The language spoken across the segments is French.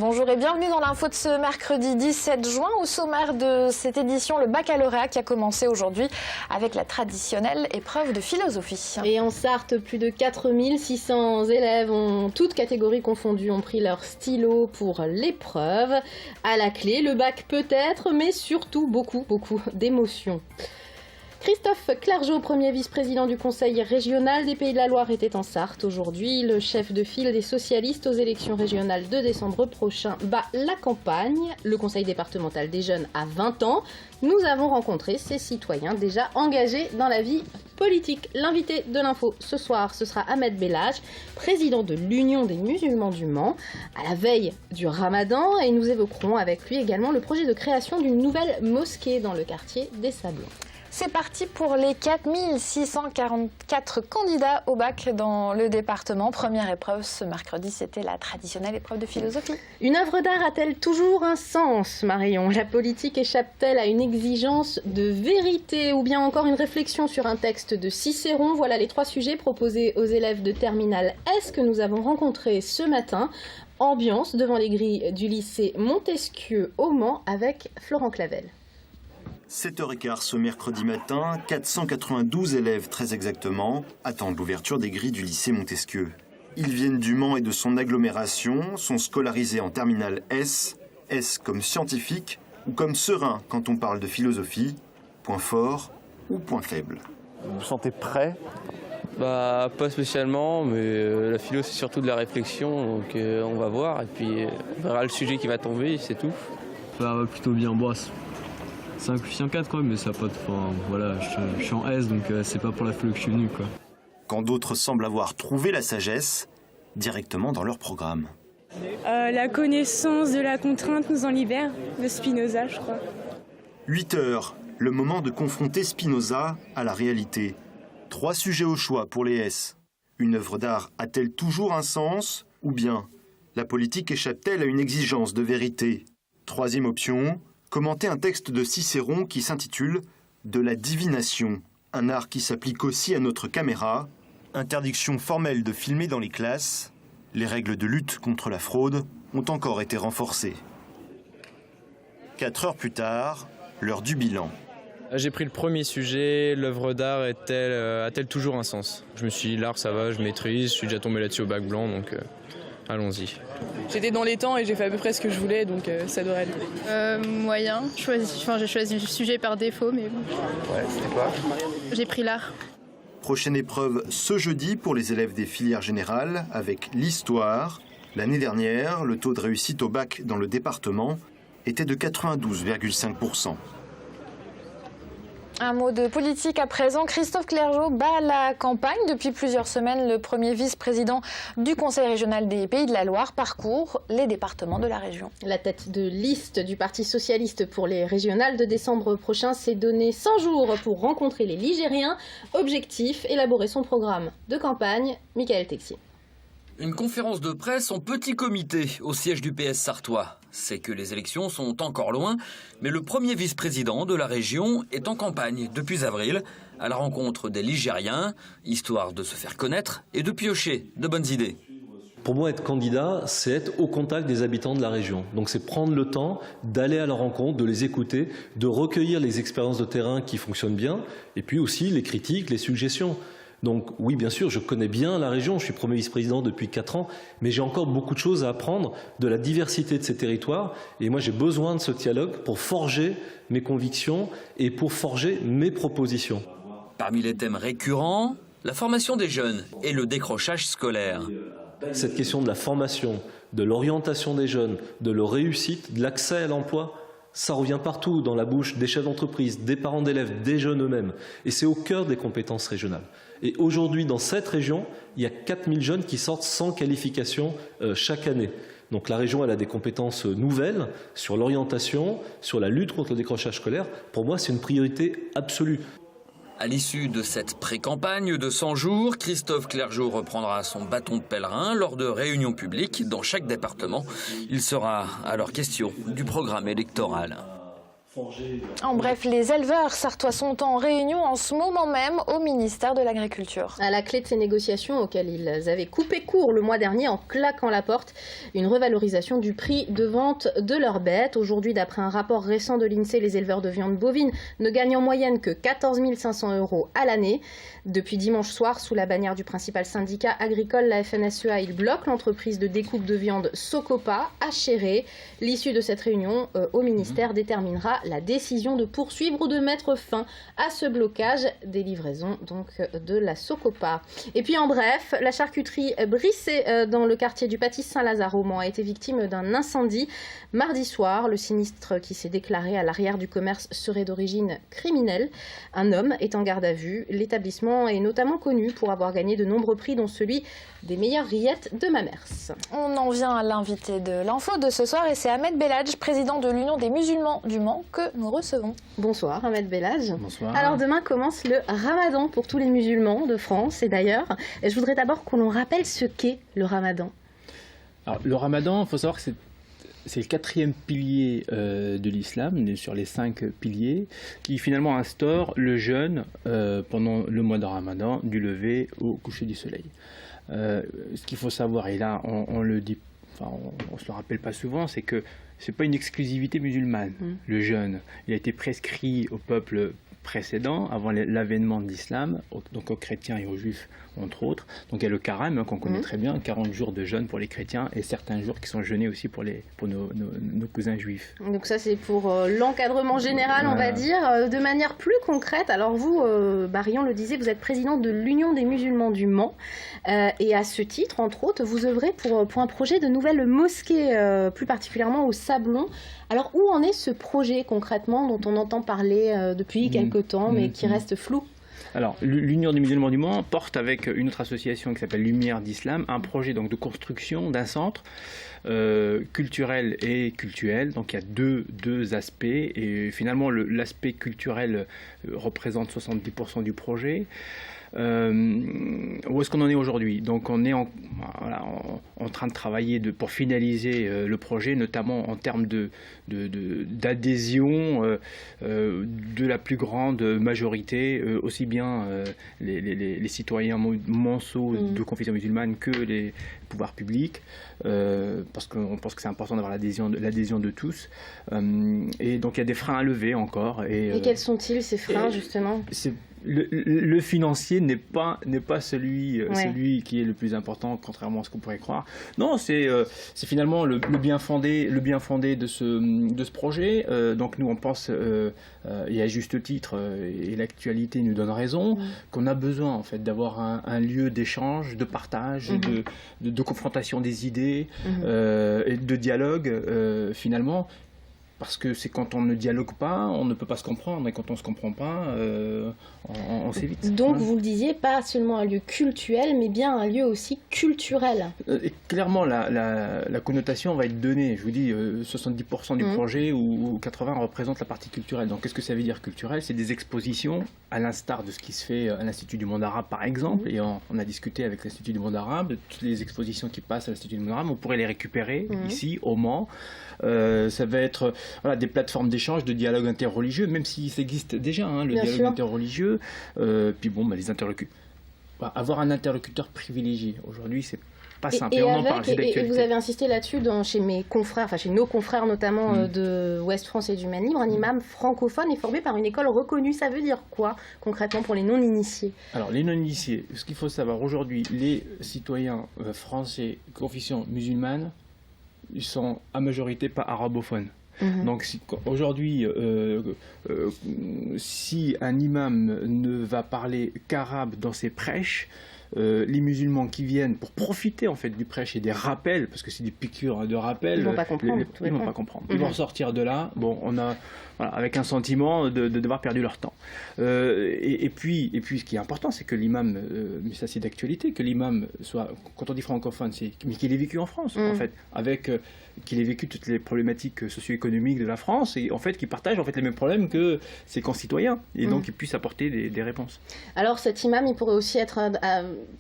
Bonjour et bienvenue dans l'info de ce mercredi 17 juin. Au sommaire de cette édition, le baccalauréat qui a commencé aujourd'hui avec la traditionnelle épreuve de philosophie. Et en Sarthe, plus de 4600 élèves, toutes catégories confondues, ont pris leur stylo pour l'épreuve. À la clé, le bac peut-être, mais surtout beaucoup d'émotions. Christophe Clergeau, premier vice-président du Conseil régional des Pays de la Loire, était en Sarthe aujourd'hui. Le chef de file des socialistes aux élections régionales de décembre prochain bat la campagne. Le Conseil départemental des jeunes a 20 ans. Nous avons rencontré ces citoyens déjà engagés dans la vie politique. L'invité de l'info ce soir, ce sera Ahmed Bellage, président de l'Union des musulmans du Mans, à la veille du Ramadan. Et nous évoquerons avec lui également le projet de création d'une nouvelle mosquée dans le quartier des Sablons. C'est parti pour les 4644 candidats au bac dans le département. Première épreuve ce mercredi, c'était la traditionnelle épreuve de philosophie. Une œuvre d'art a-t-elle toujours un sens, Marion? La politique échappe-t-elle à une exigence de vérité ou bien encore une réflexion sur un texte de Cicéron? Voilà les trois sujets proposés aux élèves de terminale S que nous avons rencontrés ce matin. Ambiance devant les grilles du lycée Montesquieu au Mans avec Florent Clavel. 7h15 ce mercredi matin, 492 élèves très exactement attendent l'ouverture des grilles du lycée Montesquieu. Ils viennent du Mans et de son agglomération, sont scolarisés en terminale S, S comme scientifique ou comme serein quand on parle de philosophie, point fort ou point faible. Vous vous sentez prêt ? Pas spécialement, mais la philo c'est surtout de la réflexion, donc on va voir et puis on verra le sujet qui va tomber, c'est tout. Ça va plutôt bien, bosse. 5 plus 4 quoi, mais ça n'a pas de fin. Voilà, je suis en S, donc c'est pas pour la philo que je suis venu quoi. Quand d'autres semblent avoir trouvé la sagesse directement dans leur programme. La connaissance de la contrainte nous en libère, de Spinoza je crois. 8h, le moment de confronter Spinoza à la réalité. 3 sujets au choix pour les S. Une œuvre d'art a-t-elle toujours un sens? Ou bien, la politique échappe-t-elle à une exigence de vérité? 3e option, commenter un texte de Cicéron qui s'intitule « De la divination », un art qui s'applique aussi à notre caméra, interdiction formelle de filmer dans les classes, les règles de lutte contre la fraude ont encore été renforcées. 4 heures plus tard, l'heure du bilan. J'ai pris le premier sujet, l'œuvre d'art a-t-elle toujours un sens? Je me suis dit l'art ça va, je maîtrise, je suis déjà tombé là-dessus au bac blanc, donc allons-y. J'étais dans les temps et j'ai fait à peu près ce que je voulais, donc ça devrait aller. Moyen, j'ai choisi le sujet par défaut, mais bon. Ouais, c'était quoi? J'ai pris l'art. Prochaine épreuve ce jeudi pour les élèves des filières générales avec l'histoire. L'année dernière, le taux de réussite au bac dans le département était de 92,5%. Un mot de politique à présent. Christophe Clergeau bat la campagne. Depuis plusieurs semaines, le premier vice-président du Conseil régional des Pays de la Loire parcourt les départements de la région. La tête de liste du Parti socialiste pour les régionales de décembre prochain s'est donné 100 jours pour rencontrer les Ligériens. Objectif, élaborer son programme de campagne. Michael Texier. Une conférence de presse en petit comité au siège du PS sartois. C'est que les élections sont encore loin, mais le premier vice-président de la région est en campagne depuis avril, à la rencontre des Ligériens, histoire de se faire connaître et de piocher de bonnes idées. Pour moi, être candidat, c'est être au contact des habitants de la région. Donc c'est prendre le temps d'aller à leur rencontre, de les écouter, de recueillir les expériences de terrain qui fonctionnent bien, et puis aussi les critiques, les suggestions. Donc oui, bien sûr, je connais bien la région, je suis premier vice-président depuis 4 ans, mais j'ai encore beaucoup de choses à apprendre de la diversité de ces territoires. Et moi, j'ai besoin de ce dialogue pour forger mes convictions et pour forger mes propositions. Parmi les thèmes récurrents, la formation des jeunes et le décrochage scolaire. Cette question de la formation, de l'orientation des jeunes, de leur réussite, de l'accès à l'emploi, ça revient partout dans la bouche des chefs d'entreprise, des parents d'élèves, des jeunes eux-mêmes. Et c'est au cœur des compétences régionales. Et aujourd'hui, dans cette région, il y a 4000 jeunes qui sortent sans qualification chaque année. Donc la région, elle a des compétences nouvelles sur l'orientation, sur la lutte contre le décrochage scolaire. Pour moi, c'est une priorité absolue. À l'issue de cette pré-campagne de 100 jours, Christophe Clergeau reprendra son bâton de pèlerin lors de réunions publiques dans chaque département. Il sera alors question du programme électoral. En bref, les éleveurs sartois sont en réunion en ce moment même au ministère de l'Agriculture. À la clé de ces négociations auxquelles ils avaient coupé court le mois dernier en claquant la porte, une revalorisation du prix de vente de leurs bêtes. Aujourd'hui, d'après un rapport récent de l'INSEE, les éleveurs de viande bovine ne gagnent en moyenne que 14 500 € à l'année. Depuis dimanche soir, sous la bannière du principal syndicat agricole, la FNSEA, ils bloquent l'entreprise de découpe de viande Socopa à Chéré. L'issue de cette réunion au ministère déterminera la décision de poursuivre ou de mettre fin à ce blocage des livraisons donc de la Socopa. Et puis en bref, la charcuterie Brissé dans le quartier du Pâtis Saint-Lazare au Mans a été victime d'un incendie mardi soir. Le sinistre qui s'est déclaré à l'arrière du commerce serait d'origine criminelle. Un homme est en garde à vue. L'établissement est notamment connu pour avoir gagné de nombreux prix, dont celui des meilleures rillettes de Mamers. On en vient à l'invité de l'info de ce soir et c'est Ahmed Belhadj, président de l'Union des musulmans du Mans, que nous recevons. Bonsoir Ahmed Belhadj. Bonsoir. Alors demain commence le Ramadan pour tous les musulmans de France et d'ailleurs. Je voudrais d'abord qu'on rappelle ce qu'est le Ramadan. Alors, le Ramadan, il faut savoir que c'est le 4e pilier de l'islam, sur les 5 piliers, qui finalement instaure le jeûne pendant le mois de Ramadan, du lever au coucher du soleil. Ce qu'il faut savoir, et là on le dit, enfin on se le rappelle pas souvent, c'est que c'est pas une exclusivité musulmane, le jeûne. Il a été prescrit au peuple précédent, avant l'avènement de l'islam, donc aux chrétiens et aux juifs, entre autres. Donc il y a le carême, qu'on connaît très bien, 40 jours de jeûne pour les chrétiens, et certains jours qui sont jeûnés aussi pour nos cousins juifs. Donc ça c'est pour l'encadrement général, on va dire. De manière plus concrète, alors vous, Barillon le disait, vous êtes président de l'Union des musulmans du Mans, et à ce titre, entre autres, vous œuvrez pour un projet de nouvelle mosquée, plus particulièrement au Sablon. Alors où en est ce projet concrètement dont on entend parler depuis quelque temps, mais qui reste flou? Alors, l'Union des musulmans du Mans porte avec une autre association qui s'appelle Lumière d'Islam un projet donc de construction d'un centre culturel et cultuel. Donc il y a deux aspects et finalement l'aspect culturel représente 70% du projet. Où est-ce qu'on en est aujourd'hui? Donc on est en train de travailler pour finaliser le projet, notamment en termes d'adhésion de la plus grande majorité, aussi bien les citoyens manceaux de confession musulmane que les pouvoirs publics, parce qu'on pense que c'est important d'avoir l'adhésion de tous. Et donc il y a des freins à lever encore. Et quels sont-ils ces freins justement? Le financier n'est pas celui qui est le plus important, contrairement à ce qu'on pourrait croire. Non, c'est finalement le bien fondé de ce projet. Donc nous on pense, et à juste titre, et l'actualité nous donne raison, qu'on a besoin en fait d'avoir un lieu d'échange, de partage, de confrontation des idées et de dialogue finalement. Parce que c'est quand on ne dialogue pas, on ne peut pas se comprendre, et quand on ne se comprend pas, on s'évite. Donc vous le disiez, pas seulement un lieu cultuel, mais bien un lieu aussi culturel. Et clairement, la connotation va être donnée. Je vous dis, 70% du projet ou 80% représente la partie culturelle. Donc qu'est-ce que ça veut dire culturel? C'est des expositions, à l'instar de ce qui se fait à l'Institut du monde arabe par exemple, et on a discuté avec l'Institut du monde arabe, toutes les expositions qui passent à l'Institut du monde arabe, on pourrait les récupérer ici, au Mans. Ça va être des plateformes d'échange, de dialogue interreligieux, même si ça existe déjà, le dialogue interreligieux. Puis bon, les interlocuteurs. Avoir un interlocuteur privilégié, aujourd'hui, c'est pas simple. Et en parle, et vous avez insisté là-dessus chez mes confrères, enfin chez nos confrères notamment de Ouest France et du Maine Libre, un imam francophone est formé par une école reconnue. Ça veut dire quoi concrètement pour les non-initiés? Alors les non-initiés, ce qu'il faut savoir aujourd'hui, les citoyens français confession musulmane, ils sont à majorité pas arabophones. Donc aujourd'hui, si un imam ne va parler qu'arabe dans ses prêches, les musulmans qui viennent pour profiter en fait du prêche et des rappels, parce que c'est des piqûres de rappel, ils vont pas comprendre. Ils vont pas comprendre. Ils vont sortir de là, on a avec un sentiment de devoir perdu leur temps. Et puis ce qui est important, c'est que l'imam, mais ça c'est d'actualité, que l'imam soit, quand on dit francophone, mais qu'il ait vécu en France en fait, avec qu'il ait vécu toutes les problématiques socio-économiques de la France et en fait qu'il partage en fait les mêmes problèmes que ses concitoyens et donc qu'il puisse apporter des réponses. Alors cet imam, il pourrait aussi être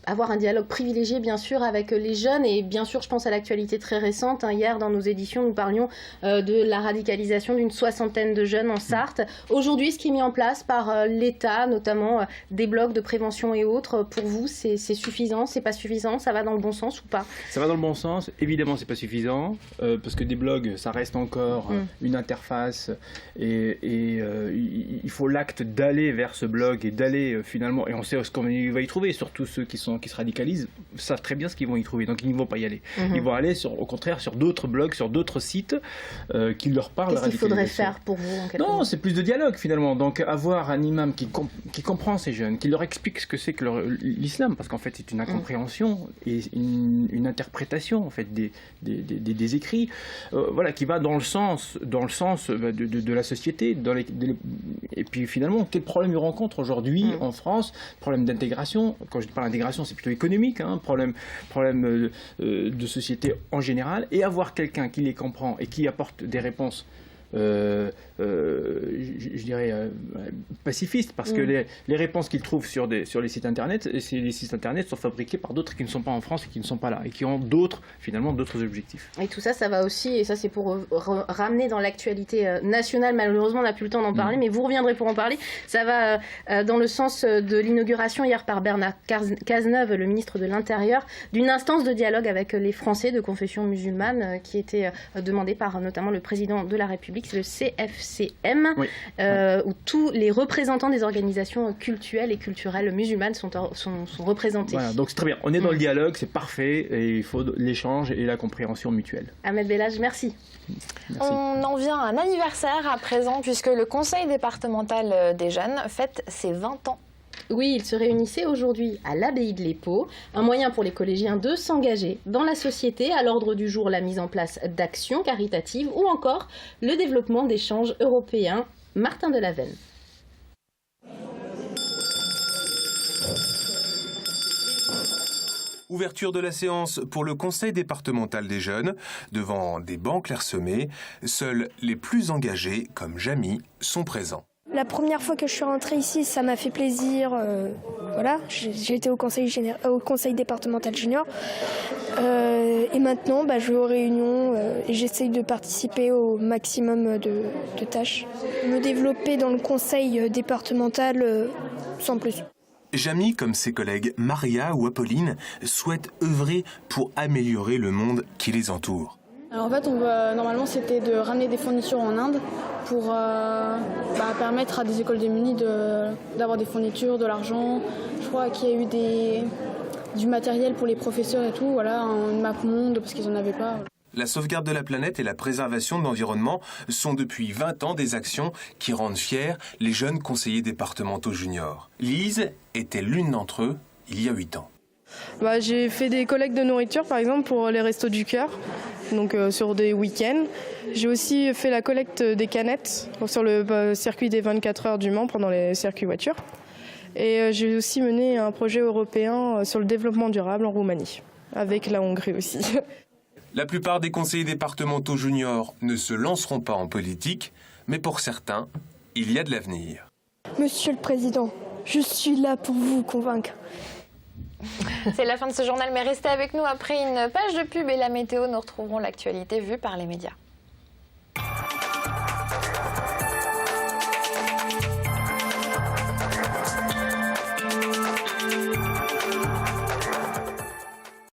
avoir un dialogue privilégié, bien sûr, avec les jeunes. Et bien sûr, je pense à l'actualité très récente. Hier, dans nos éditions, nous parlions de la radicalisation d'une 60aine de jeunes en Sarthe. Aujourd'hui, ce qui est mis en place par l'État, notamment des blocs de prévention et autres, pour vous, c'est suffisant, c'est pas suffisant, ça va dans le bon sens ou pas? Ça va dans le bon sens. Évidemment, c'est pas suffisant, parce que des blogs, ça reste encore une interface, et il faut l'acte d'aller vers ce blog et d'aller finalement, et on sait ce qu'on va y trouver, surtout ceux qui se radicalisent savent très bien ce qu'ils vont y trouver, donc ils ne vont pas y aller. Ils vont aller au contraire sur d'autres blogs, sur d'autres sites qui leur parlent. Qu'est-ce qu'il faudrait faire pour vous en quelque Non, c'est plus de dialogue finalement. Donc avoir un imam qui comprend ces jeunes, qui leur explique ce que c'est que l'islam, parce qu'en fait c'est une incompréhension et une interprétation en fait des écrits, voilà, qui va dans le sens de la société, et puis finalement quel problème ils rencontrent aujourd'hui en France, problème d'intégration. Quand je parle d'intégration, c'est plutôt économique, problème de société en général, et avoir quelqu'un qui les comprend et qui apporte des réponses je dirais pacifistes, parce que les réponses qu'ils trouvent sur les sites internet, les sites internet sont fabriqués par d'autres qui ne sont pas en France et qui ne sont pas là et qui ont d'autres objectifs. Et tout ça, ça va aussi, et ça c'est pour ramener dans l'actualité nationale, malheureusement on n'a plus le temps d'en parler, mais vous reviendrez pour en parler. Ça va dans le sens de l'inauguration hier par Bernard Cazeneuve, le ministre de l'Intérieur, d'une instance de dialogue avec les Français de confession musulmane qui était demandée par notamment le président de la République. C'est le CFCM, où tous les représentants des organisations cultuelles et culturelles musulmanes sont représentés. Voilà, donc c'est très bien. On est dans le dialogue, c'est parfait, et il faut l'échange et la compréhension mutuelle. Ahmed Bellage, merci. On en vient à un anniversaire à présent, puisque le Conseil départemental des jeunes fête ses 20 ans. Oui, il se réunissait aujourd'hui à l'abbaye de l'Épau, un moyen pour les collégiens de s'engager dans la société, à l'ordre du jour la mise en place d'actions caritatives ou encore le développement d'échanges européens. Martin Delavenne. Ouverture de la séance pour le Conseil départemental des jeunes, devant des bancs clairsemés. Seuls les plus engagés, comme Jamy, sont présents. La première fois que je suis rentrée ici, ça m'a fait plaisir. Voilà, j'ai été au conseil départemental junior. Et maintenant, je vais aux réunions et j'essaye de participer au maximum de tâches. Me développer dans le conseil départemental sans plus. Jamy, comme ses collègues Maria ou Apolline, souhaite œuvrer pour améliorer le monde qui les entoure. Alors en fait, normalement, c'était de ramener des fournitures en Inde pour permettre à des écoles démunies d'avoir des fournitures, de l'argent. Je crois qu'il y a eu du matériel pour les professeurs et tout, voilà, une map monde parce qu'ils n'en avaient pas. La sauvegarde de la planète et la préservation de l'environnement sont depuis 20 ans des actions qui rendent fiers les jeunes conseillers départementaux juniors. Lise était l'une d'entre eux il y a 8 ans. J'ai fait des collectes de nourriture, par exemple, pour les Restos du Cœur, donc sur des week-ends. J'ai aussi fait la collecte des canettes sur le circuit des 24 heures du Mans pendant les circuits voitures. Et j'ai aussi mené un projet européen sur le développement durable en Roumanie, avec la Hongrie aussi. La plupart des conseillers départementaux juniors ne se lanceront pas en politique, mais pour certains, il y a de l'avenir. Monsieur le Président, je suis là pour vous convaincre. C'est la fin de ce journal, mais restez avec nous après une page de pub et la météo. Nous retrouverons l'actualité vue par les médias.